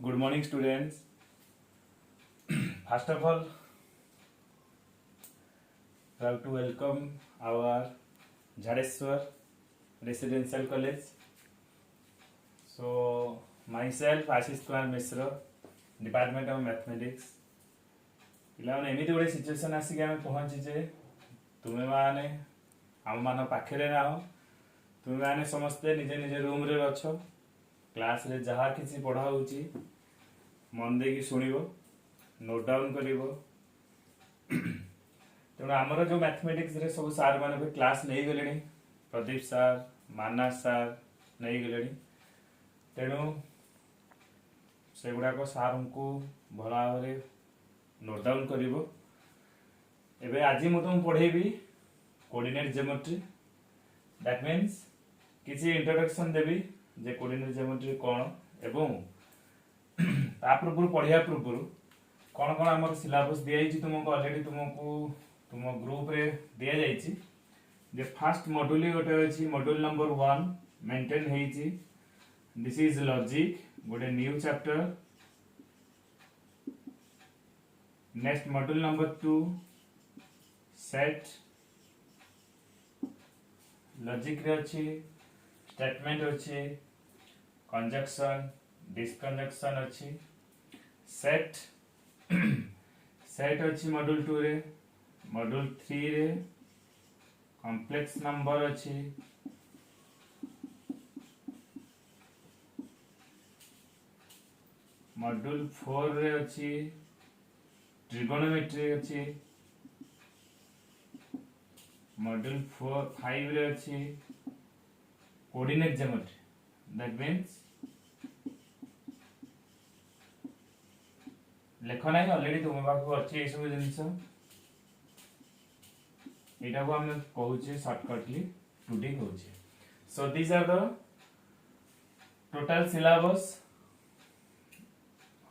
Good morning, students. First of all, proud to welcome our Jadeswar Residential College. So, myself, Ashish Kumar Mishra, Department of Mathematics. ପିଲାମାନେ ଏମିତି ଗୋଟେ situation ଆସିକି ଆମେ ପହଞ୍ଚିଛେ ତୁମେମାନେ ଆମମାନଙ୍କ ପାଖରେ ନାହ ତୁମେମାନେ ସମସ୍ତେ ନିଜ ନିଜ ରୁମ୍ରେ ଅଛ କ୍ଲାସ୍ରେ ଯାହା କିଛି ପଢ଼ା ହେଉଛି ମନ ଦେଇକି ଶୁଣିବ ନୋଟ୍ ଡାଉନ୍ କରିବ ତେଣୁ ଆମର ଯେଉଁ ମ୍ୟାଥମେଟିକ୍ସରେ ସବୁ ସାର୍ ମାନେ ବି କ୍ଲାସ୍ ନେଇଗଲେଣି ପ୍ରଦୀପ ସାର୍ ମାନସ ସାର୍ ନେଇଗଲେଣି ତେଣୁ ସେଗୁଡ଼ାକ ସାର୍ଙ୍କୁ ଭଲ ଭାବରେ नोट डाउन करिवो एबे आज मु तुम पढेबी कोऑर्डिनेट ज्योमेट्री दैट मींस किसी इंट्रोडक्शन देबी जे कोऑर्डिनेट ज्योमेट्री कोन एवं ता पूर्व पढिया पूर्व कोन कोन हमर सिलेबस दिया छि तुमको ऑलरेडी तुमको तुम ग्रुप रे दिया जाई छि जे फर्स्ट मॉड्यूल गोटे अछि मॉड्यूल नंबर 1 मेंटेन हेइ छि दिस इज लॉजिक गोटे new chapter next module number 2 set logic रे अछि स्टेटमेंट अछि कंजक्शन डिसकंजक्शन अछि सेट सेट अछि मॉड्यूल 2 रे मॉड्यूल 3 रे कॉम्प्लेक्स नंबर अछि मॉड्यूल 4 रे अछि ट्रिगोनोमेट्री अच्छी मॉड्यूल 5 रे अच्छी कोऑर्डिनेट ज्योमेट्री दैट मींस लेख नहीं ऑलरेडी तुम पाखु अच्छी ए सब जिंस एटा को हम कहूचे शॉर्टकटली 2D कहूचे so these are the total syllabus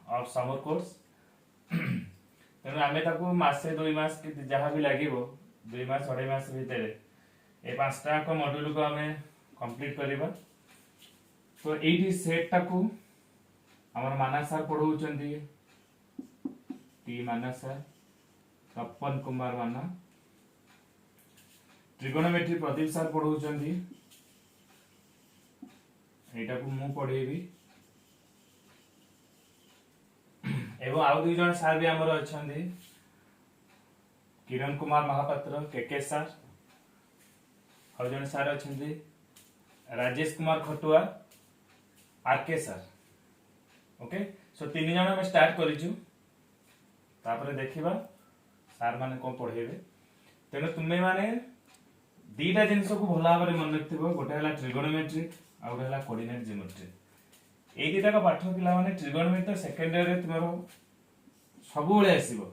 of summer course तेणु आम मसे 2 मास जहाँ भी लगे 2 मास 2.5 मास भितर ये 5टा मॉड्यूल को आम कंप्लीट करवा तो ये सेटा को आम मानस सार पढ़ाऊँ टी मानस सार तपन कुमार माना ट्रिगोनोमेट्री प्रदीप सार पढ़ाऊँ यहाँ को मु पढ़ेबी एवं आउ 2 जन सार भी हमर अछंदी किरण कुमार महापात्र केके सार आउ जन सार अछंदी राजेश कुमार खटुआ आरके सार ओके सो 3 जन हम स्टार्ट करिजु तापर देखिबा सार माने को पढेबे तेनो तुमे माने दीटा जिंस को भला भाबरे मन रखथिबो गोटे हला ट्रिगोनोमेट्री आ गोटे हला कोऑर्डिनेट ज्योमेट्री ए दिटा का पाठ पिला माने ट्रिगोनोमेट्री सेकंड ईयर रे तुमरो सब बेले आसीबो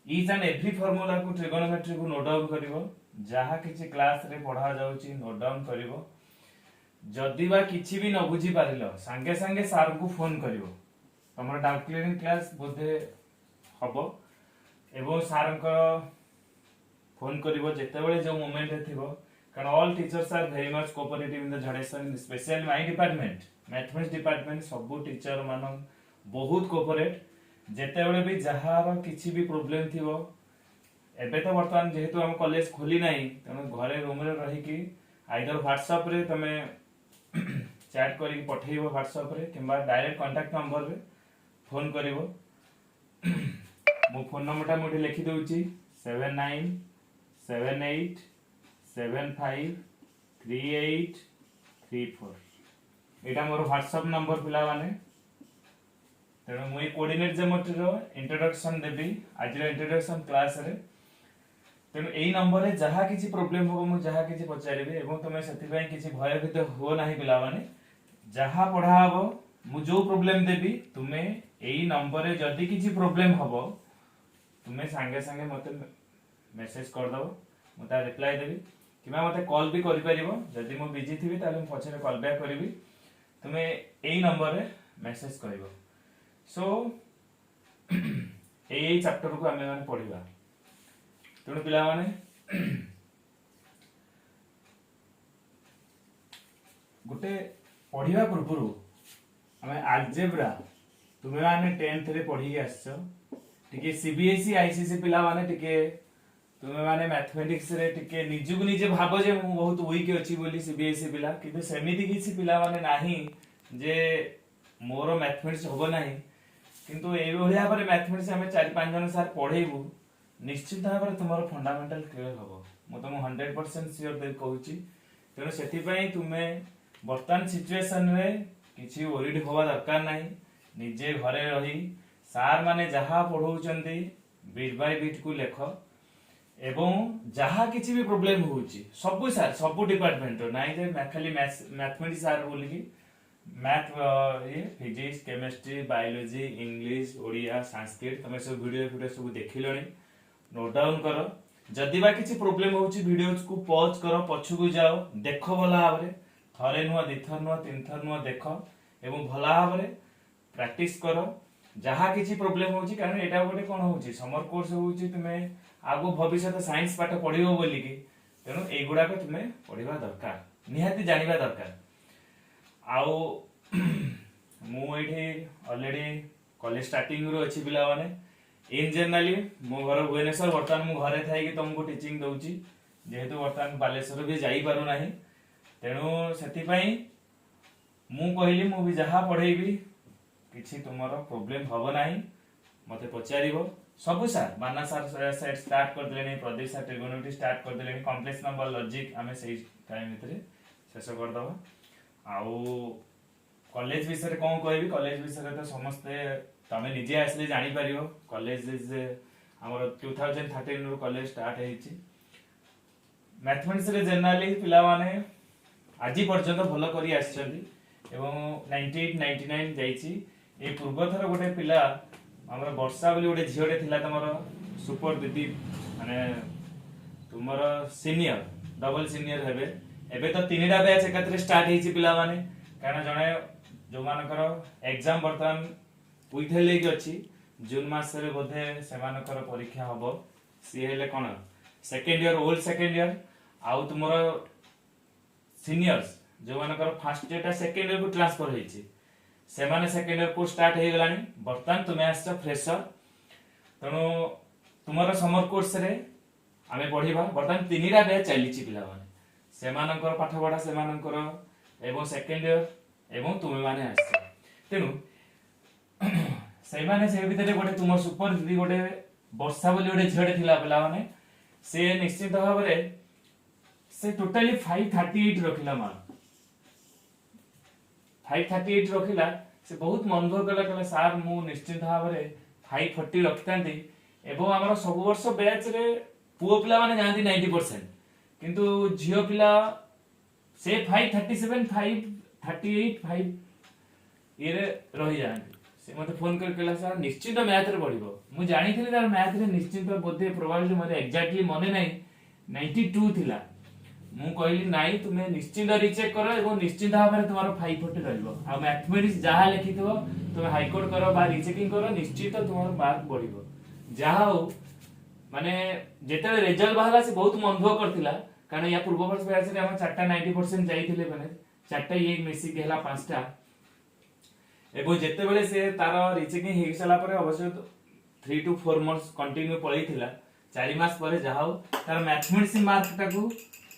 ईच एंड एवरी फार्मूला को ट्रिगोनोमेट्री को नोट डाउन करिवो जहा किछि क्लास रे पढा जाउची नोट डाउन करिवो जदी बा किछि भी न बुझी पारिलो संगे संगे सर को फोन करिवो हमर डाउट क्लियरिंग क्लास बोधे हबो एवं सर को फोन करिवो जेते बेले जो मोमेंट रे थिबो कारण all teachers are very much cooperative in the झाडेसन in specially my department mathematics department सब टीचर मान बहुत कोऑपरेट जेते बेले भी जहार किछि भी प्रॉब्लम थिबो एबे तो वर्तमान जेहेतु हम कॉलेज खोली नाही तनो घरे रूम रे रही कि आइदर व्हाट्सएप रे तमे चैट करी पठेइबो व्हाट्सएप रे किबा डायरेक्ट कांटेक्ट नंबर रे फोन करिवो मो फोन नंबर टा मोठी लिखि दउची 7978753834 एटा मोर व्हाट्सएप नंबर पिला माने तेणु मुझे कोऑर्डिनेट ज्योमेट्री रो इंट्रोडक्शन देबी आज इंट्रोडक्शन क्लास रे तेणु एई नंबर रे जहा किछि प्रॉब्लम हो मु जहा किछि पचारिबे एवं तमे सेति पय किछि भयभीत हो नाही पिला माने जहा पढा हबो मु जो प्रॉब्लम देबी तुमे एई नंबर रे जदी किछि प्रॉब्लम हबो तुमे संगे संगे मते मेसेज कर दबो मु ता रिप्लाई देबी किबा मते कॉल भी करि परिबो जदी मु बिजी थिबी ताले मु पछरे कॉल बैक करिवि तुमे एई नंबर रे मेसेज करिवो सो यही चैप्टर को आम पढ़ा तेणु पिला माने गोटे पढ़िया पूर्व आम आलजेब्रा तुम्हें माने 10th रे पढ़ी आसछ टिके सीबीएसई आईसीएसई पिला माने टिके तुम्हें माने मैथमेटिक्स रे टिके निजुक निजे भाबो जे मु बहुत वीक अछि बोली सीबीएसई पिला किंतु सेमिति किछि पिला माने नाही जे मोर मैथमेटिक्स होबो नाही किंतु ए भलिया पर मैथमेटिक्स हमें 4-5 जन सर पढेबु निश्चित भाବରେ तुमर फंडामेंटल क्लियर हबो मु तुम 100% सियोर दे कहूची तेनो सेति पई तुमे वर्तमान सिचुएशन रे किछि ओरिड होवा दरकार नाही निजे घरे रही सार माने जहा पढौचंती बिट बाय बिट को लेख एवं जहा किछि भी प्रॉब्लम होउची सब सार सब डिपार्टमेंट नाही जे खाली मैथमेटिक्स सार बोली की मैथ ये physics chemistry biology English Odia Sanskrit तमे सब वीडियो सब देखिलणी नोट डाउन करो जदि बा किछि प्रॉब्लम होउची वीडियोस को पॉज करो पछु को जाओ देखो भला भाबरे थरे नुआ दिथर नुआ तीन थर नुआ देखो एवं भला भाबरे प्रैक्टिस करो जहा किछि प्रॉब्लम होउची कारण एटा गोटे कोन होउची समर कोर्स होउची तुमे आगो भविष्य साइंस पाठ पढिबो बोली की तेनु एगुडा को तुमे पढिबा दरकार निहाती जानिबा दरकार आउ मु एठी ऑलरेडी कॉलेज स्टार्टिंग रो अछि पिला माने इन जनरली मो घर भुवनेश्वर वर्तमान मु घरे थाई कि तुमको टीचिंग दउची जेहेतु वर्तमान बालेश्वर भी जाई पारु नाही तेनु सेति पई मु कहली मु भी जहा पढेबी किछि तुमरो प्रॉब्लम हबो नाही मते पचारिबो सब सर माना सर सेट स्टार्ट कर देलेनी प्रदीप सर ट्रिगोनोमेट्री स्टार्ट कर देलेनी कॉम्प्लेक्स नंबर लॉजिक हमें सही टाइम भितरे शेष कर दबा आउ कॉलेज विषय कोन कहबी कॉलेज विषय तो समस्त तमे निजे आसले जानि परियो कॉलेज हमर 2013 रो कॉलेज स्टार्ट हेछि मैथमेटिक्स रे जनरली पिला माने आजि पर्यंत भलो करी आछथि एवं 98 99 जाईछि ए पूर्व थर गोटे पिला हमर वर्षा बोली गोटे झियोटे थिला तमर सुपर दीदी माने तुमर सीनियर डबल सीनियर हेबे एबे तो तीनटा बैच एकत्र स्टार्ट हेछि पिला माने कारण जणे जो मानकर एग्जाम वर्तमान उइथले कि अछि जून मास रे बोधे सेमानकर परीक्षा हबो सी हेले कोन second year old second year आउ तुमर सीनियर्स जो मानकर फर्स्ट ईयर ता सेकंड ईयर को ट्रांसफर हेछि सेमाने सेकंड ईयर को स्टार्ट हे गलानी वर्तमान तुमे आछ फ्रेशर तनो तुमर समर कोर्स रे आमे पढिबा वर्तमान तीनटा बैच चलीछि पिला माने सेमानकर पाठ पढा सेमानकर एवं सेकंड ईयर एवं तुमे माने आछ तेनु से माने से भीतर गोटे तुम सुपर दीदी गोटे वर्षा बोली गोटे झियोटे थिला पिला माने से निश्चित भाबरे से टोटली 538 रखिला मार्क 538 रखिला से बहुत मन दुख कला सर मु निश्चित भाबरे 540 रखतांती एवं हमर सब वर्ष बैच रे पुओ पिला माने जानती 90% किंतु झियो पिला से 537 538 5 ये रही जाती से मते फोन कर केला सर निश्चित मैथ रे पढिबो मु जानि थिले तार मैथ रे निश्चित बोधे प्रोबेबिलिटी मते एग्जैक्टली मने नै 92 थिला मु कहली नाही तुमे निश्चित रिचेक करो एवं निश्चित भाबरे तुम्हारो 540 रहइबो आ मैथमेटिक्स जहा लिखितबो तुमे हाई कोर्ट करो बा रिचेकिंग करो निश्चित तुम्हारो मार्क बढ़िबो जहा हो माने जेते रिजल्ट बाहला से बहुत मनभव करथिला कारण या पूर्व वर्ष बैच रे हम 4टा 90% जाईथिले माने 4टा ये मिसी के हला 5टा एबो जेते बेले से तार रिचेकिंग हे सला परे अवश्य 3 to 4 मंथ्स कंटिन्यू पळई थिला 4 मास परे जाहाउ तार मैथमेटिक्स मार्क टाकू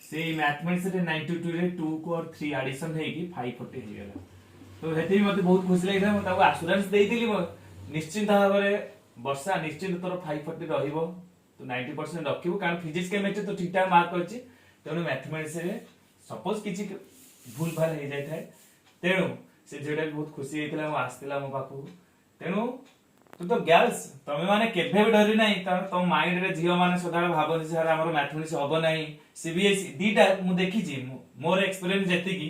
से मैथमेटिक्स रे 92 रे 2 को और 3 एडिशन हे की 540 हे गेला तो हेते मते बहुत खुशी लागला म ताको एश्योरेंस देइतिली म निश्चित भाबरे वर्षा निश्चित तोर 540 रहिबो तो 90% रखिबो कारण फिजिक्स केमिस्ट्री तो ठीक ठाक मार्क अछि तेनु मैथमेटिक्स रे सपोज किछि भूल भाल हे जाय थाए तेनु से जेडा बहुत खुशी हेतिला म आस्तिला म पाखु तेनु तू तो गर्ल्स तमे माने केभे भी डरी नाही कारण तो माइंड रे जियो माने सदाळ भाबन सर हमर मैथमेटिक्स हबो नाही सीबीएसई दीटा मु देखि छी मोर एक्सपीरियंस जेति की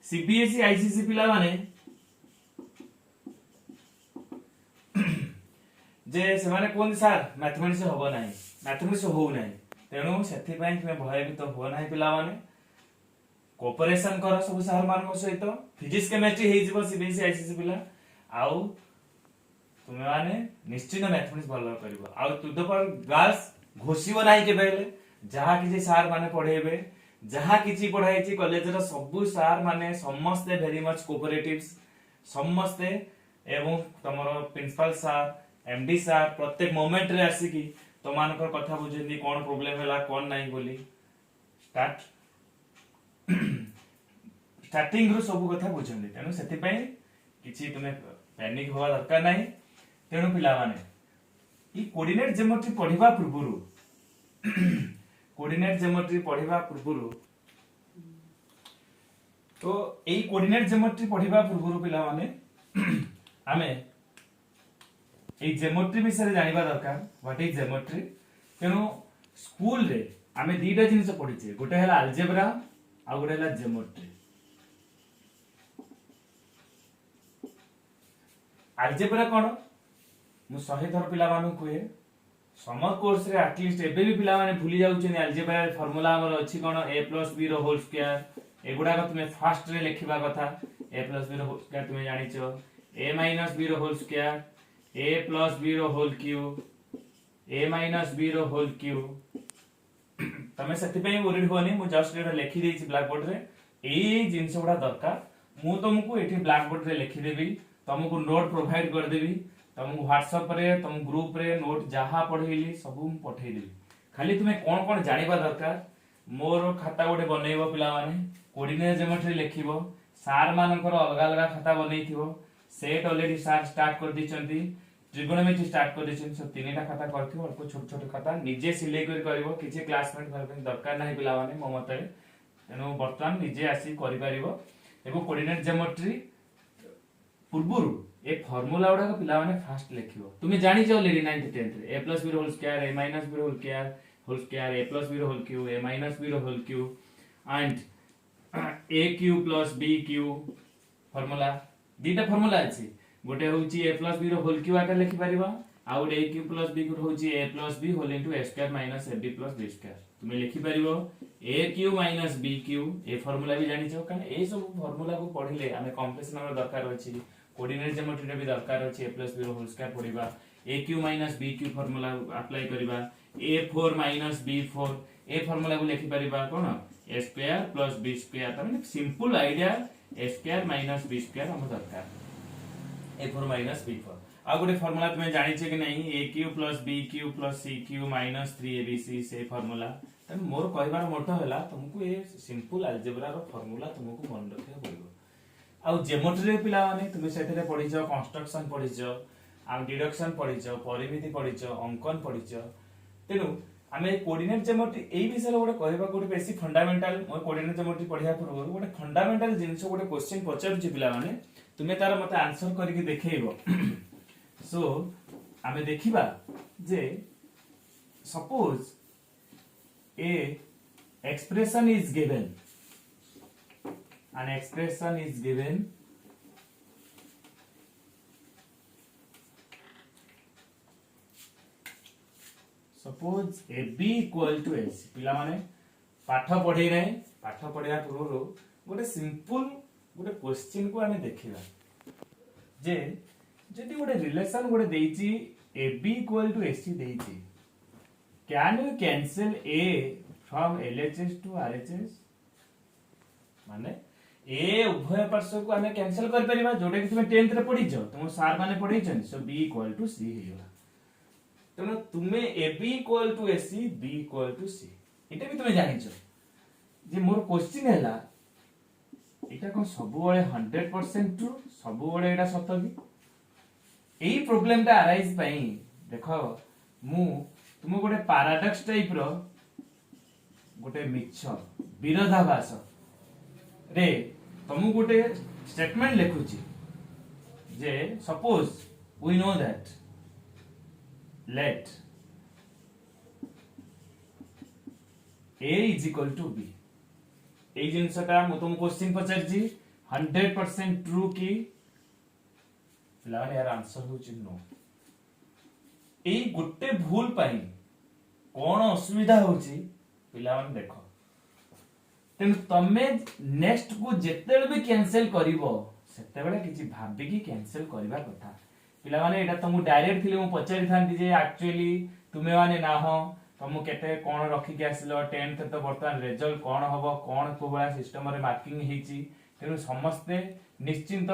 सीबीएसई आईसीएसई पिला माने जे से माने कोन सर मैथमेटिक्स हबो नाही मैथमेटिक्स हो नाही तेनु सेथि पई तुमे भय भी तो हो नाही पिला माने कोऑपरेशन करो सब सर मान सहित फिजिक्स केमिस्ट्री हे जिवो सीबीएसई आईसीएसई पिला आउ तुमे माने निश्चित मैथमेटिक्स भलो करबो आउ तू तो पर गर्ल्स घोषिबो नाही के बेले जहा किछि सर माने पढेबे जहा किछि पढाई छि कॉलेज रो सब सर माने समस्त वेरी मच कोऑपरेटिव्स समस्त एवं तुमर प्रिंसिपल सर एमडी सर प्रत्येक मोमेंट रे आसिकी तुम मानकर कथा बुझेंदी कौन प्रोब्लेम है कौन नहीं बोली स्टार्ट स्टार्टिंग रू सब कथा बुझेंदी तेणु से किसी तुम्हें पैनिक हवा दरकार नहीं तेणु पिला माने कोऑर्डिनेट ज्योमेट्री पढ़िबा पूर्वरु कोऑर्डिनेट ज्योमेट्री पढ़िबा पूर्वरु तो एई कोऑर्डिनेट ज्योमेट्री पढ़िबा पूर्वरु पिला माने आमे एई ज्योमेट्री विषय जानिबा दरकार व्हाट इज ज्योमेट्री तेणु स्कूल रे आमे दीटा जिनिस पढ़िचे गोटे हला अलजेब्रा आ गोटे हला ज्योमेट्री अलजेब्रा कोन मु 100 थर पिला मानु कहे समर कोर्स रे एटलीस्ट एबे भी पिला माने भूली जाउछन अलजेब्रा फार्मूला हमर अछि कोन a + b रो होल स्क्वायर एगुडा को तुमे फास्ट रे लिखिबा कथा a + b रो होल स्क्वायर तुमे जानिचो a - b रो होल स्क्वायर a + b रो होल क्यूब a - b रो होल क्यूब तमे सति पे वरीड होनी मु जस्ट एटा लिखि देछि ब्लैक बोर्ड रे एई जिंस गुडा दरकार मु तुमको एठी ब्लैक बोर्ड रे लिखि देबी तुमको नोट प्रोवाइड कर देबी तुमको व्हाट्सएप रे तुम ग्रुप रे नोट जहा पढेली सब मु पठेई देबी खाली तुमे कोन कोन जानिबा दरकार मोर खाता गोटे बनैबो पिला माने कोऑर्डिनेट ज्योमेट्री लिखिबो सार मानकर अलग अलग खाता बनैथिबो सेट ऑलरेडी सार स्टार्ट कर दिचंती ट्रिगोनोमेट्री स्टार्ट कर दिचंती सब तीनटा खाता करथिबो अल्प छोट छोट खाता निजे सिलेक्ट करबो किछि क्लासमेट घर दरकार नाही पिला माने मो मते तेनु वर्तमान निजे आसी करि परिबो एगो कोऑर्डिनेट ज्योमेट्री पूर्वरु ए फार्मूला गुडा को पिला माने फास्ट लिखिबो तुमे जानि जो ऑलरेडी 9th 10th रे a + b रो होल स्क्वायर a - b रो होल स्क्वायर a + b रो होल क्यूब a - b रो whole cube and a cube + b cube formula दीटा फार्मूला अछि गोटे होउची a + b रो होल क्यूब आकर लिखि परिबा आ गोटे a क्यूब + b को होउची a + b whole into a square - ab + b square तुमे लिखि परिबो a क्यूब - b क्यूब ए फार्मूला भी जानि छो कारण ए सब फार्मूला को पढिले हमें कॉम्प्लेक्स नंबर दरकार अछि कोऑर्डिनेट ज्योमेट्री रे भी दरकार अछि a + b रो होल स्क्वायर पढिबा a cube - b cube formula apply करिबा a4 - b4 ए फार्मूला को लिखि परिबा कोन a स्क्वायर + b स्क्वायर त माने simple idea a square - b square हम दरकार a4 - b4 आ गोटे फार्मूला तुमे जानि छे कि नहीं a cube + b cube + c cube - 3abc से फार्मूला त मोर कहबार मोटो हला तुमको ए सिंपल अलजेब्रा रो फार्मूला तुमको मन रखे पड़िबो आ ज्योमेट्री रे पिला माने तुमे सेठरे पढिजो कंस्ट्रक्शन पढिजो आ डिडक्शन पढिजो परिमिति पढिजो अंकन पढिजो तेनु आमे कोऑर्डिनेट ज्योमेट्री एई विषय गोटे कहबा गोटे बेसी फंडामेंटल मो कोऑर्डिनेट ज्योमेट्री पढिया पूर्व गोटे फंडामेंटल जिंस गोटे क्वेश्चन पचार छि पिला माने तुमे तार मते आंसर करके देखैबो सो आमे देखिबा जे suppose a expression is given an expression is given suppose ab equal to ac पिला माने पाठ पढे नै पाठ पढिया पूर्व गोटे सिंपल गोटे क्वेश्चन को हमें देखिबा जे जदि गोटे रिलेशन गोटे देइची ab equal to ac देइची can you cancel a from LHS to RHS माने ए उभय पार्श्व को हमें कैंसिल कर परिबा जोडे कि तुमे 10th रे पढी छ तुम सार माने पढै छन so b equal to c हेला तनो तुमे ab equal to ac b equal to c एटा भी तुमे जानि छ जे मोर क्वेश्चन हैला एटा कोन सब बळे 100% ट्रू सब बळे एटा सत्य कि एई प्रॉब्लम ता अराइज पई देखो मु तुम गोटे पैराडॉक्स टाइप रो गोटे मिक्स विरोधाभास रे तुम गोटे स्टेटमेंट लिखुची जे suppose we know that let a is equal to b ए जिनसटा मु तुम क्वेश्चन पचार जी 100% ट्रू की फिलहाल यार आंसर होची नो एई गुट्टे भूल पाई कोन असुविधा होची पिला मन देखो तेन तमे नेक्स्ट को जेतेबे भी कैंसिल करिवो सेतेबेले किछि भाबी की कैंसिल करबा कथा पिला माने एटा तुमु डायरेक्ट थिले मु पचारि थांती जे एक्चुअली तुमे माने ना हो तुमु केते कोन रखि के आसिलो 10th तो वर्तमान रिजल्ट कोन हबो कोन कोबळा सिस्टम रे मार्किंग हेची तेनु समस्ते निश्चिंत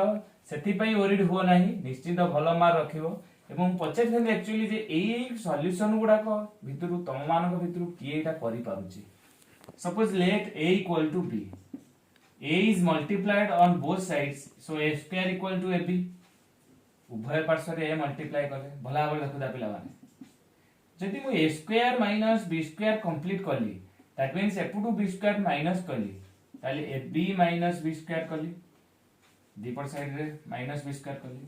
ସେଥିପାଇଁ ଓରିଡ୍ हुओ ନାହିଁ, ନିଶ୍ଚିନ୍ତ ଭଲ ମାର୍କ ରଖିବ। ଏବଂ ପଚାରିଥାନ୍ତି एक्चुअली ଯେ ଏଇ ସଲ୍ୟୁशन गुड़ाक भितरु तम मानक भितरु किए एटा करि पारुची। Suppose let a equal to b, a is multiplied on both sides, so a square equal to ab, उभय पार्श्व रे a मल्टीप्लाई कले भला भाबे देखुदा पिला माने जदि मु a square minus b square complete करली, दैट मींस एपुटू b स्क्वायर माइनस करली, ताले ab माइनस b स्क्वायर करली, दीपर साइड रे माइनस b स्क्वायर करली।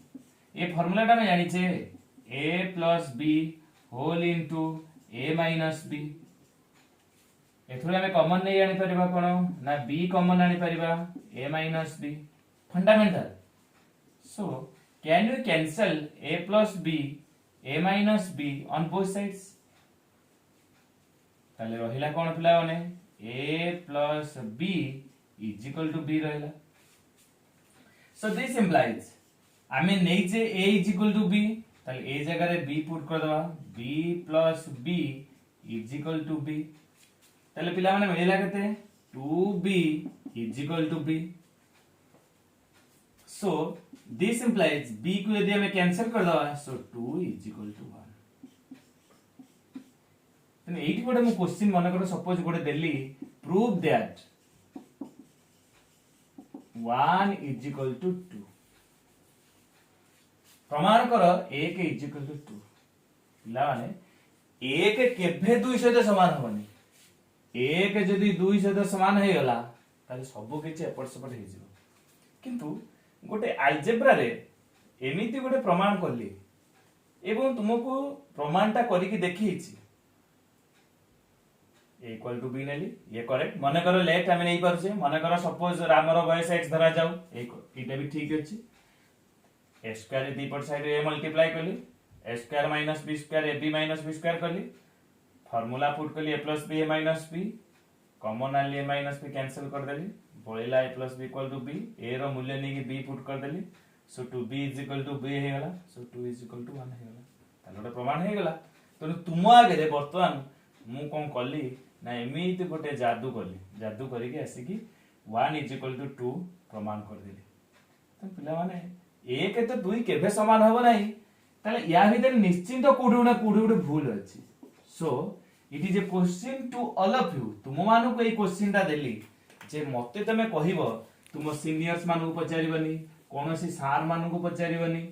ए फार्मूला टा मैं जानि छे a plus b whole into a minus b। एथुरे हमें कॉमन नहीं आनी परिबा कोन ना b कॉमन आनी परिबा a minus b, fundamental. So can you cancel a plus b a minus b on both sides? ताले रहिला कोन पिला माने a plus b is equal to b रहिला। So this implies आमे नहीं जे a is equal to b, ताले a जगह रे b पुट कर दवा, b plus b is equal to b। ताले पिला माने मिलिला केते 2b is equal to b। So this implies b को यदि हमें कैंसिल कर दवा, so 2 is equal to 1। तने एठी गोटे मु क्वेश्चन मन कर सपोज गोटे देली prove that 1 is equal to 2, प्रमाण कर 1 is equal to 2। पिला माने 1 केभे 2 सहित समान होबनी, 1 जदि 2 सहित समान हे गला ताले सब किछ एपट सेपट हे जिवो। किंतु गोटे अलजेब्रा रे एमिति गोटे प्रमाण करली एवं तुमको प्रमाणटा करिकि देखिछि a इक्वल टू b नेली, ये करेक्ट। मने करो लेट हमें नहीं परछे, मने करो सपोज रामर बयस x धरा जाऊ, एटा भी ठीक अछि। a स्क्वायर दीपर साइड रे मल्टीप्लाई करली, a square minus b square ab minus b square करली, फार्मूला पुट करली a plus b a minus b, common आली a माइनस b कैंसिल कर देली, बोलेला a plus b equal to b, a रो मूल्य नहीं कि b पुट कर देली, so 2b is equal to b हे गला, सो 2 इज इक्वल टू 1 हे गला। ताले गोटे प्रमाण हे गला। तो तुम आगे रे वर्तमान मु कोन करली ना एमिति गोटे जादू करली, जादू करिके आसी कि 1 इज इक्वल टू 2 प्रमाण कर देली। तो पिला माने 1 तो 2 केबे समान होबो नाही, ताले या भीतर निश्चित कोडे भूल अछि। So it is a question to all of you, तुम मानु को ए क्वेश्चन ता देली जे मते तमे कहिबो, तुम सीनियर्स मानु को पचारिबनी, कोनोसी सार मानु को पचारिबनी,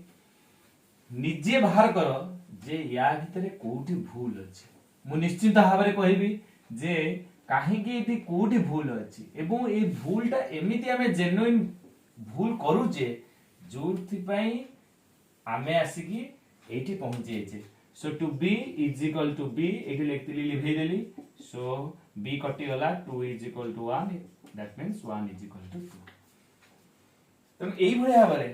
निजे बाहर करो जे या भितरे कोठी भूल अछि। मु निश्चित भाबरे कहिबी जे काहेकि एति कोठी भूल अछि एवं ए भूलटा एमिति हमें जेन्युइन भूल करू जे जोथि पई आमे आसीकी एठी पहुंचे जे। So two b is equal to b एठी लिखतिली लिखै देली, सो b कटि गला, 2 is equal to 1, that means 1 is equal to 2। तुम एई भलिया भाबरे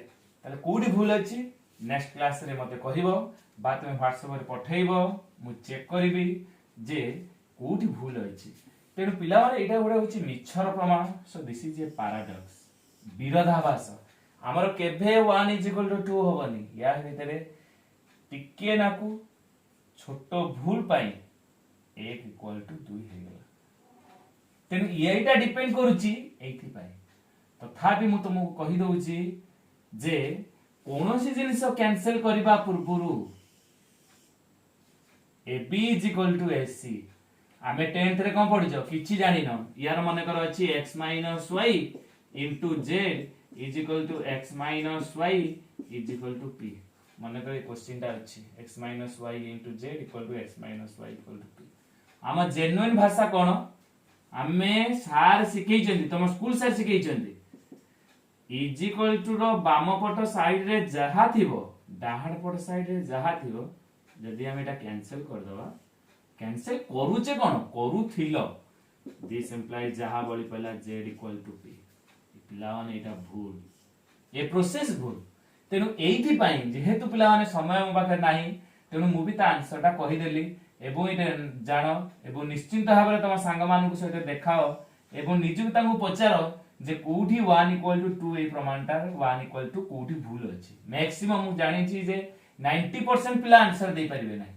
ताले कोठी भूल अछि नेक्स्ट क्लास रे मते कहिबो बा तुम व्हाट्सएप रे पठेइबो, मु चेक करबी जे कोठी भूल अछि। तेनु पिला माने एटा गोटे होछि मिछर प्रमाण। सो दिस इज ए पैराडॉक्स, विरोधाभास। हमर केभे 1 इज इक्वल टू 2 होबनी, या भितरे टिके नाकू छोटो भूल पाई 1 इक्वल टू 2 हे गेला। तेनु एटा डिपेंड करूची एथि पाई। तथापि मु तुमको कहि दउची जे कोनोसी जिनिस कैंसिल करिबा पूर्वरु ab is equal to ac, आमे 10th रे कोन पढिजो किछि जानि न, यार माने कर अछि x minus y into z is equal to x minus y is equal to p। माने कर क्वेश्चन ता अछि x minus y into z equal to x minus y equal to p। आमा जेन्युइन भाषा कोन आमे सार सिखै छथि, तम स्कूल सार सिखै छथि, इज इक्वल टू रो बाम पट साइड रे जहा थिबो डाहाण पट साइड रे जहा थिबो, जदि हम एटा कैंसिल कर दवा, कैंसिल करूचे कोन करूथिलो, दिस इंप्लाइज जहा बोली पहला z इक्वल टू p। पिला माने एटा भूल, ए प्रोसेस भूल। तेनु एइथि पई जेहेतु पिला माने समय म बाके नाही, तेनु मु भी ता आंसर ता कहि देली एबो एटा जानो एबो निश्चित भाबरे तम संग मानकु सहित देखाओ एबो निजु तांगु पचारो जे कोठी 1 इक्वल टू 2 ए प्रमाणटा 1 इक्वल टू कोठी भूल अछि। मैक्सिमम मु जानि छी जे 90% पिला आंसर दे परिबे नाही,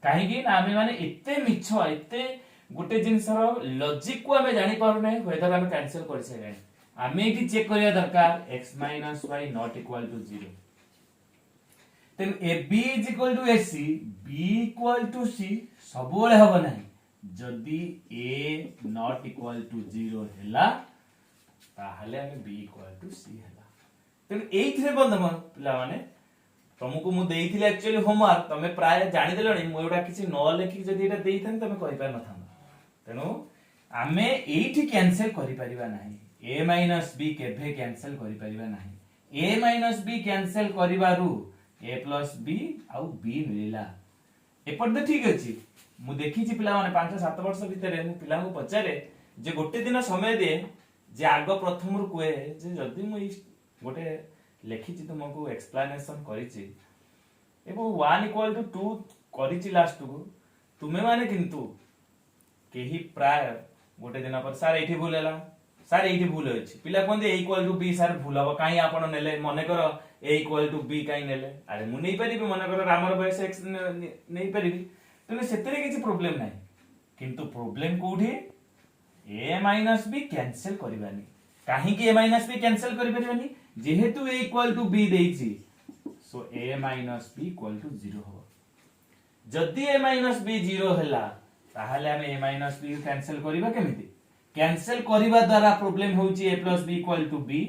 काहे कि ना आमे माने एते मिछ एते गोटे जिंसर लॉजिक को आमे जानि पारु नै, वेदर आमे कैंसिल कर सके। आमे एठी चेक करिया दरकार x - y not equal to 0 then AB is equal to AC B equal to C सब बेले हबो नाही जदी A नॉट इक्वल टू 0 हैला ताहले हमें B इक्वल टू C हैला तेन एइथरे बंधम पिला माने तुमको मु देइथिले एक्चुअली होमवर्क तमे प्राय जानि देलनी मु एटा किछि न लेखि जदी एटा देइथन तमे कहि पार नथान तेनु आमे एइठी कैंसिल करि परिबा नाही A - B केभे कैंसिल करि परिबा नाही A - B कैंसिल करिबारु A plus B आउ B मिलिला एपट तो ठीक अछि मु देखि छि पिला माने 5-7 वर्ष भितरे मु पिला को पचारे जे गोटे दिन समय दे जे आग प्रथम रु कुए जे जदी मु गोटे लेखि छि तुमको एक्सप्लेनेशन करि छि एबो 1 इक्वल टू 2 करि छि लास्ट को तुमे माने किंतु केही प्राय गोटे दिन पर सर एठी भूल हैला सर एठी भूल अछि पिला कोन ए इक्वल टू बी सर भूल हबो काई आपण नेले मने करो a इक्वल टू b काई नेले अरे मु नै परिबी मने करो रामर बयस x नै परिबी तने सेतरे किछि प्रॉब्लम नै किंतु प्रॉब्लम कोठी a - b कैंसिल करबानी काहे कि a - b कैंसिल करि परिबानी जेहेतु a इक्वल टू b देइछि so a - b equal to 0 हो जदी a - b 0 हैला ताहाले हम a - b कैंसिल करबा केमिति कैंसिल करबा द्वारा प्रॉब्लम होउछि a + b equal to b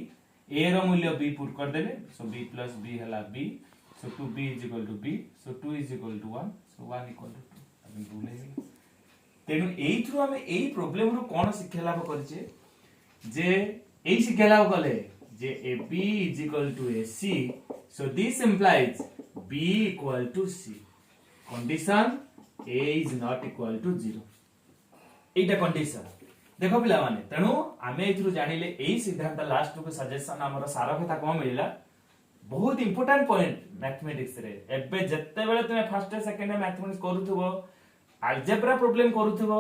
a रो मूल्य b पुट कर देबे सो b + b हला b सो 2b = b सो 2 = 1 सो 1 = 2 अभी भूले गेल तेनु एई थ्रू हमें एई प्रॉब्लम रो कोन शिक्षा लाभ करछे जे एई शिक्षा लाभ कले जे ab = ac so this implies b = c condition a is not equal to 0 Etah condition देखो पिला माने तेनु आमे इथरु जानिले एई सिद्धांत लास्ट को सजेशन हमर सारा कथा को मिलिला बहुत इंपोर्टेंट पॉइंट मैथमेटिक्स रे एबे जत्ते बेले तुमे फर्स्ट सेकंड मैथमेटिक्स करूथबो अलजेब्रा प्रॉब्लम करूथबो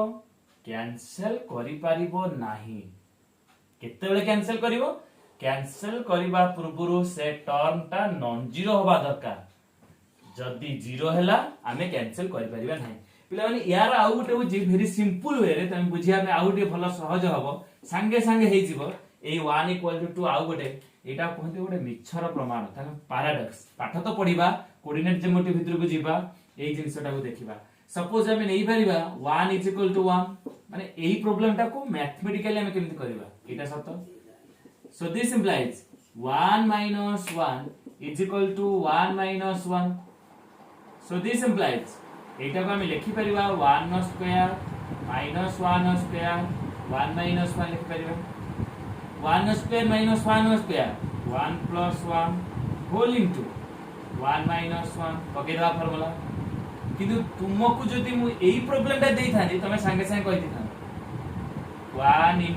कैंसिल करि पारिबो नाही केते बेले कैंसिल करिवो कैंसिल करिबा पूर्वरु से टर्म ता नॉन जीरो होबा दरकार जदी जीरो हैला आमे कैंसिल करि पारिबा नाही पिला माने यार आउ गोटे बुझी वेरी सिंपल वे रे तमे बुझिया में आउ गोटे भलो सहज हबो संगे संगे हेइ जिवो ए 1 = 2 आउ गोटे एटा कहते गोटे मिछर प्रमाण तमे पैराडॉक्स पाठ तो पढिबा कोऑर्डिनेट ज्योमेट्री भितर को जिबा एई जिंसटा को देखिबा सपोज हमें नै परिबा 1 = 1 माने एई प्रॉब्लम टा को मैथमेटिकली हमें केमति करबा एटा सत so this implies 1 - 1 = 1 - 1 so this implies एटा को हम लिखि परिबा 1 स्क्वायर - 1 स्क्वायर 1 - 1 लिखि परिबा 1 स्क्वायर - 1 स्क्वायर 1 + 1 होल इनटू 1 - 1 पकेदा फार्मूला किंतु तुमको जदी मु एई प्रॉब्लम ता देई थानी तमे संगे संगे कहि दिथान 1 *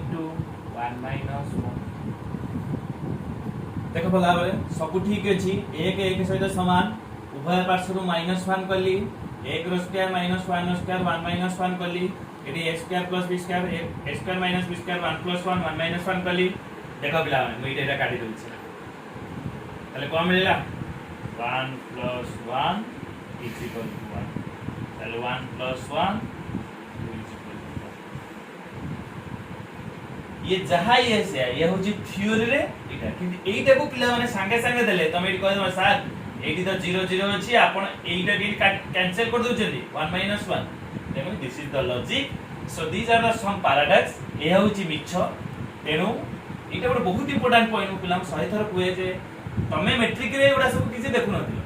1 - 1 देखो भला बले सब ठीक अछि 1 1 सहित समान उभय पार्श्व -1 कली 1 रो स्क्वायर - 1 स्क्वायर 1 - 1 कली eighty a square + b square a square - b square 1 + 1 1 - 1 कली देखो पिला मैं एटा काटी दउछि तले कोन मिलला 1 + 1 = 1 तले 1 + 1 ये जहा ये से ये होची थ्योरी रे एटा कि एटा को पिला माने संगे संगे देले तमे एटी कहै सर एटी तो 0 0 अछि आपण एटा डी कैंसिल कर दोछथि 1 - 1 तेनु this is the logic so these are the some paradox ए होची मिछ तेनु एटा बड बहुत इंपोर्टेंट पॉइंट पिला सही थर कुए जे तमे मैट्रिक रे एडा सब किछि देखु नथिलो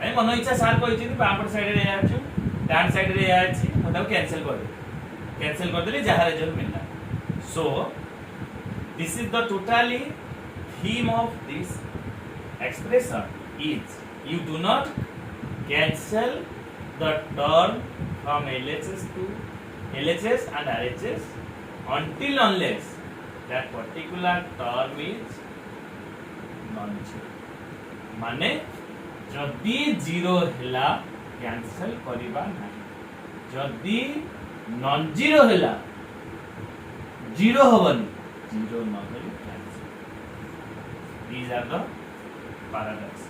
ए मन इच्छा सर कहि छि बामपट साइड रे आछु डान साइड रे आछि मता कैंसिल कर देली जहा रिजल्ट मिलला सो this is the totally theme of this expression is you do not cancel the term from LHS to LHS and RHS until unless that particular term is non-zero माने जदि zero हैला cancel करिबा नाही जदि non zero हैला zero होबनी zero novel cancel. These are the paradox.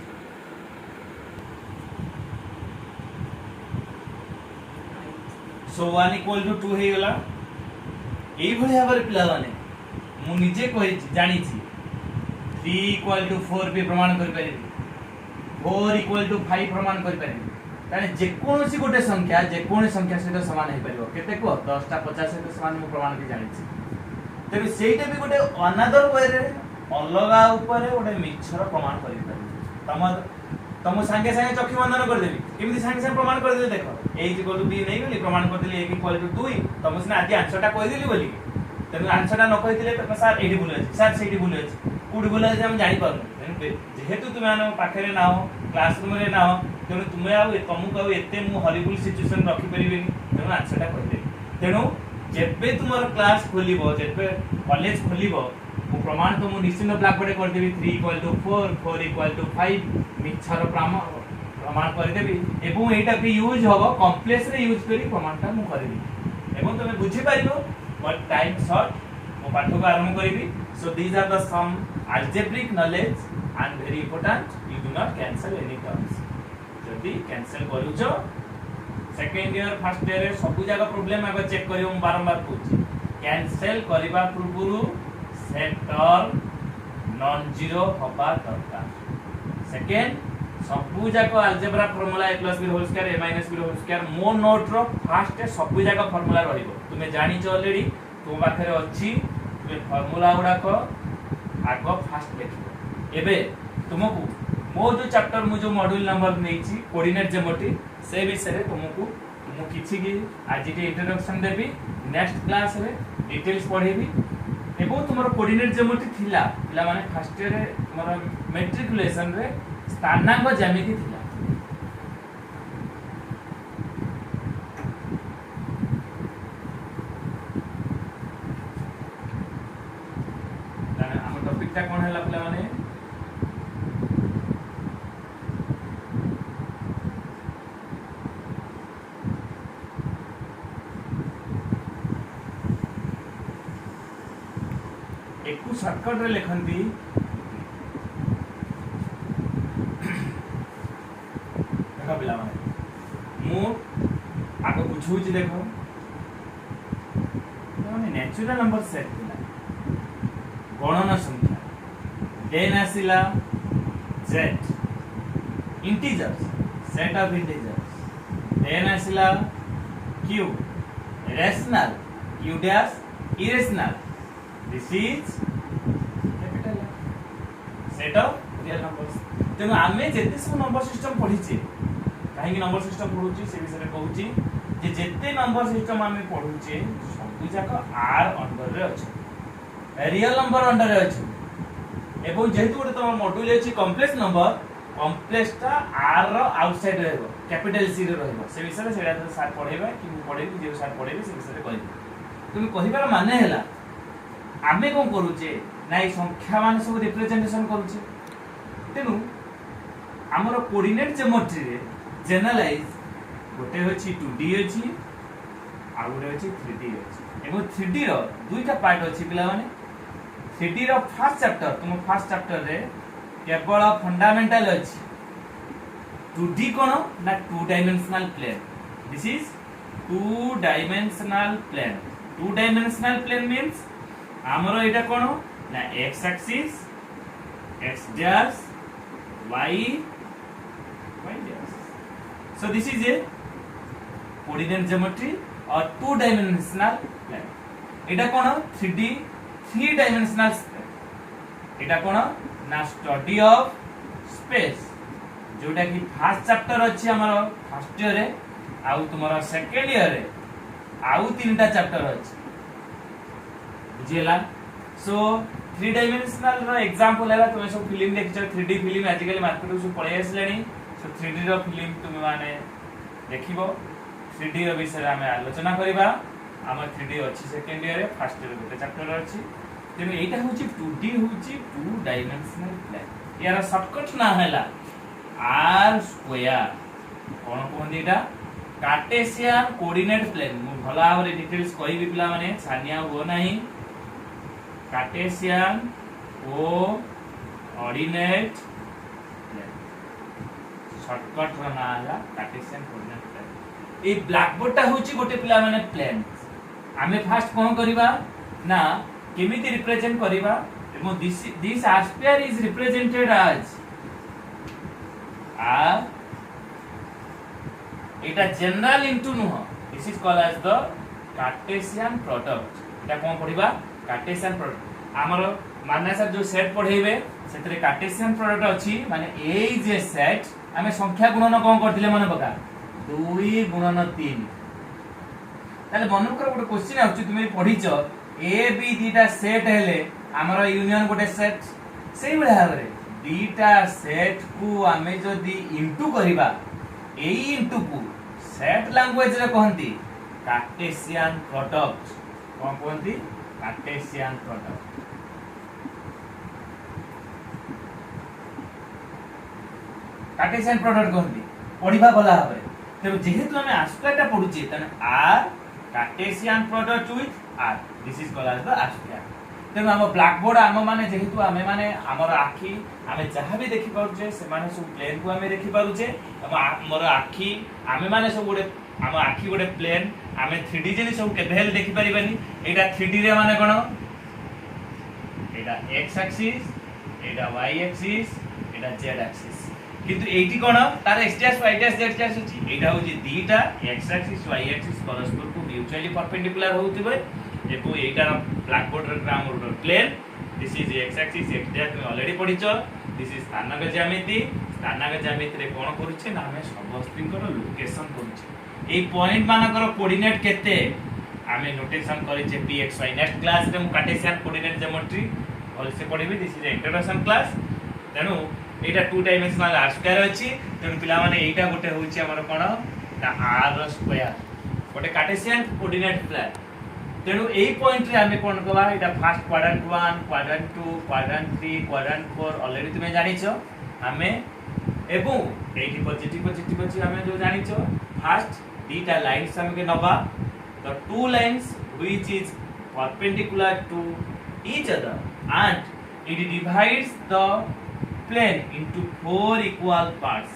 So 1 = 2 हे गला एई भले भाबरे पिला माने मु निजे कहि जानि छी 3 = 4 भी प्रमाण कर परिबी 4 = 5 प्रमाण कर परिबी ताने जे कोनोसी गोटे संख्या सहित समान हे परिबो केते को 10 टा 50 सहित समान मु प्रमाण भी जानि छी तबे सेइटा भी गोटे अनदर वे रे अलगा ऊपर गोटे मिछर प्रमाण करि परिबी तम संगे संगे चक्षु बंधन कर देबी केमिति संगे संगे प्रमाण कर देले देखो a = b नहीं गली प्रमाण कर देली a = 2 तम सिना आदि आंसर टा कहि देली बोली तमे आंसर टा न कहि दिले त सर एडी भूल अछि सर सेडी भूल अछि कुडी भूल अछि हम जानि पारु जेहेतु तुमे आनो पाखरे ना हो क्लासरूम रे ना हो तेनु तुमे आ तुमको आ एते मु हॉरिबल सिचुएशन रखि परिबेनी तेनु आंसर टा कहि दे तेनु जेबे तुमर क्लास खोलिबो जेबे कॉलेज खोलिबो मु प्रमाण तो मु निश्चित ब्लैक बोर्ड कर देबी 3 = 4 4 = 5 मिछर प्रमाण कर देबी एवं एटा के यूज होबो कॉम्प्लेक्स रे यूज करी प्रमाण ता मु करबी एवं तुमे बुझी पारिबो बट टाइम शॉर्ट मो पाठ को आरंभ करबी so these are the some algebraic knowledge and very important you do not cancel any terms जदी कैंसिल करूचो सेकंड ईयर फर्स्ट ईयर रे सब जगह प्रॉब्लम आगे चेक करियो हम बारंबार कहूची कैंसिल करबा पूर्वरु सेटर नॉन जीरो होबा दरकार सेकंड सब जगह algebra formula a + b whole square a - b whole square मो नोट रो फास्ट सब जगह फार्मूला रहिबो तुमे जानि छ ऑलरेडी तुम पाखरे अछि तुमे फार्मूला गुडा को आगो फास्ट देखिबो एबे तुमको मो जो चैप्टर मु जो मॉड्यूल नंबर नेछि कोऑर्डिनेट ज्योमेट्री से विषय रे तुमको मु किछि की आज के इंट्रोडक्शन देबी नेक्स्ट क्लास रे डिटेल्स पढेबी एबो तुमर कोऑर्डिनेट ज्योमेट्री थिला पिला माने फर्स्ट ईयर रे तुमर मैट्रिकुलेशन रे स्थानांक ज्यामिति थिला ताने हम टॉपिक ता कोन हला पिला माने एकु शॉर्टकट रे लिखंती देखो पिला माने मु आगो बुझुची देखो माने नेचुरल नंबर सेट थिला गणना संख्या देन आसिला z integers set of integers then आसिला q rational q dash irrational this is capital set of real numbers तेनु आमे जेते सब नंबर सिस्टम पढिचे काहे कि नंबर सिस्टम पढुची से विषय रे कहूची जे जेते नंबर सिस्टम आमे पढुचे सब जाक r अंडर रे अछि रियल नंबर अंडर रे अछि एवं जेहेतु गोटे तम मॉड्यूल अछि कॉम्प्लेक्स नंबर कॉम्प्लेक्स ता r रो आउटसाइड रहबो कैपिटल c रे रहबो से विषय रे सेडा सर पढेबा कि मु पढेबी जे सर पढेबी से विषय रे कहबी तुम कहिबार माने हैला आमे कोन करूचे नाइ संख्या मान सब रिप्रेजेंटेशन करूचे तेनु हमर कोऑर्डिनेट ज्योमेट्री रे जनरलाइज गोटे होची 2D अछि आ गोटे होची 3D अछि एगो 3D रो दुईटा पार्ट अछि पिला माने 3D रो फर्स्ट चैप्टर तुम फर्स्ट चैप्टर रे केवल फंडामेंटल अछि 2D कोन ना 2 dimensional plane this is 2 dimensional plane 2 dimensional plane means हमरो एटा कोन ना x axis x dash y dash so this is a coordinate geometry और 2 डायमेंशनल प्लेन एटा कोन 3D 3 डायमेंशनल एटा कोन ना स्टडी ऑफ स्पेस जोटा कि फर्स्ट चैप्टर अछि हमरो फर्स्ट ईयर रे आउ तुमरो सेकंड ईयर रे आउ तीनटा चैप्टर अछि बुझिला सो 3 डायमेंशनल रो एग्जांपल हैला तुमे सब फिल्म देखिछ 3D फिल्म आजिकल मार्केट में सब पळे आसलेनी सो 3D रो फिल्म तुमे माने देखिबो 3D रो विषय रे हमें आलोचना करिबा हमर 3D अछि सेकंड ईयर रे फर्स्ट ईयर गोटे चैप्टर अछि तेनु एटा होची 2D होची 2 डायमेंशनल प्लेन यार शॉर्टकट ना हैला r स्क्वायर कोन कोन दिटा कार्टेशियन कोऑर्डिनेट प्लेन मु भला आरे डिटेल्स कहिबी पिला माने छानिया हो नाही कार्टेशियन कोऑर्डिनेट प्लेन शॉर्टकट रो ना हला कार्टेशियन कोऑर्डिनेट प्लेन ए ब्लैक बोर्ड ता होची गोटे पिला माने प्लेन आमे फास्ट कोन करिबा ना केमिति रिप्रेजेंट करिबा एवं this R square is represented as R एटा जनरल इनटू नुह this is called as the Cartesian product एटा कोन पढिबा कार्टेशियन प्रोडक्ट हमर माने सर जो सेट पढेबे सेतरे कार्टेशियन प्रोडक्ट अछि माने ए जे सेट हमें संख्या गुणन कोन करथिले माने बका 2 गुणन 3 ताले मन कर गोटे क्वेश्चन आउछ तुमे पढिचो ए बी दीटा सेट हेले हमर यूनियन गोटे सेट सेही बळे हाबरे दीटा सेट को हमें जदी इनटू करिबा ए इनटू को सेट लैंग्वेज रे कहंती कार्टेशियन प्रोडक्ट कोन कहंती कार्टेशियन प्रोडक्ट कार्टेशियन प्रोडक्ट कहंती पढिबा गला हबे तेबे जेहेतु हमें आस्क्वायरटा पढुची तने R Cartesian product with R this is called as the R square तेबे हम ब्लैक बोर्ड हम माने जेहेतु हमें माने हमर आखी हमें जहां भी देखि पारुचे से माने सब प्लेन को हमें देखि पारुचे हमर आखी हमें माने सब गोटे हम आखी गोटे प्लेन हमें 3D जेनी सब केबेल देखि परिबानी एटा 3D रे माने कोन एटा x एक्सिस एटा y एक्सिस एटा z एक्सिस किंतु एटी कोन तार x dash y dash z dash अछि एटा होची दीटा x एक्सिस y एक्सिस परस्पर को म्यूचुअली परपेंडिकुलर होउतिबे एको एटा ब्लैक बोर्ड रे ग्राम रोड plane this is x axis x dash में ऑलरेडी पढिचो दिस इज स्थानक ज्यामिति रे कोन करूचे ना हमें समस्तिंकर लोकेशन करूचे ए पॉइंट मानकर कोऑर्डिनेट केते हमें नोटेशन करिचे px y नेक्स्ट क्लास रे मु कार्टेशियन कोऑर्डिनेट ज्योमेट्री ऑल से पढिबे दिस इज इंट्रोडक्शन क्लास तेनु एटा 2 डायमेंशनल आर स्क्वायर अछि तेनु पिला माने एटा गोटे होछि हमर कोन ता आर स्क्वायर गोटे कार्टेशियन कोऑर्डिनेट प्लेन तेनु एई पॉइंट रे हमें कोन कबा एटा first quadrant 1 quadrant 2 quadrant 3 quadrant 4 already तुमे जानिछो हमें एबो एटी पॉजिटिव हमें जो जानिछो फर्स्ट दीटा लाइंस हमके नबा the two lines which is perpendicular to each other and it divides the plane into 4 equal parts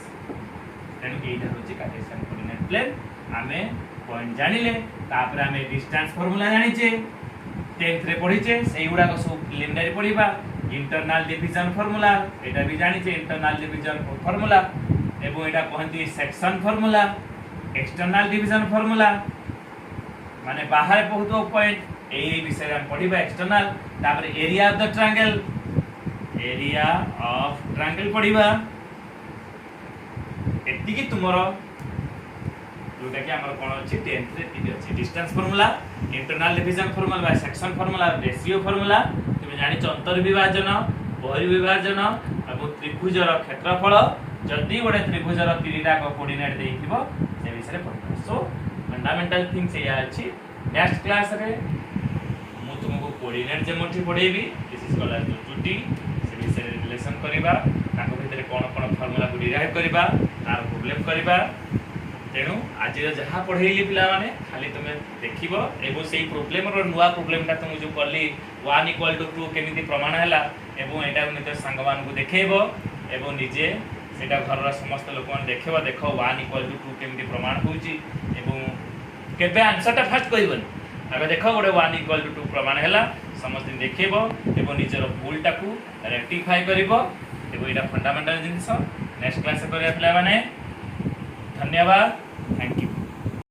then एटा होची कार्टेशियन कोऑर्डिनेट प्लेन हमें point जानिले तापर हमें डिस्टेंस फार्मूला जानिचे 10th रे पढिचे सेही गुडा को सब प्रिलिमिनरी पढिबा इंटरनल डिवीजन फार्मूला एटा भी जानिचे इंटरनल डिवीजन फार्मूला एबो एटा कहंती section formula external division formula माने बाहर बहुत पॉइंट ए विषय हम पढिबा एक्सटर्नल तापर एरिया ऑफ द ट्रायंगल पढिबा एति कि तुमरो जोटा कि हमर कोन अछि 10th रे टिक अछि distance formula internal division formula बा सेक्शन फार्मूला रेशियो फार्मूला तुम जानि अंतर विभाजन बहिर् विभाजन और त्रिभुजर क्षेत्रफल जदी गोटे त्रिभुजर तीनटा को कोऑर्डिनेट देइथिबो से विषय पढिबा सो फंडामेंटल थिंग्स या अछि नेक्स्ट क्लास रे मु तुमको कोऑर्डिनेट ज्योमेट्री पढेबी this is called as two D से विषय रिलेशन करिबा ताको भितरे कोन फार्मूला को डिराइव करिबा तार प्रॉब्लम करिबा तेणु आज जहाँ पढ़ेली पिला माने खाली तुम देखिबो एबो सेही प्रॉब्लम रो नुवा प्रॉब्लम ता तुम जो करली 1 = 2 केमिति प्रमाण हैला एबो एटा निज संग मान को देखेबो एबो निजे सेटा घर रा समस्त लोक मान देखिबो देखो 1 = 2 केमिति प्रमाण होउची एबो केबे आंसर ता फर्स्ट कहिबन अबे देखो गोटे 1 = 2 प्रमाण हैला समस्त देखिबो एबो निजर भूल ता को रेक्टिफाई करिबो एबो एटा फंडामेंटल जिंस नेक्स्ट क्लास करिया पिला माने धन्यवाद थैंक यू।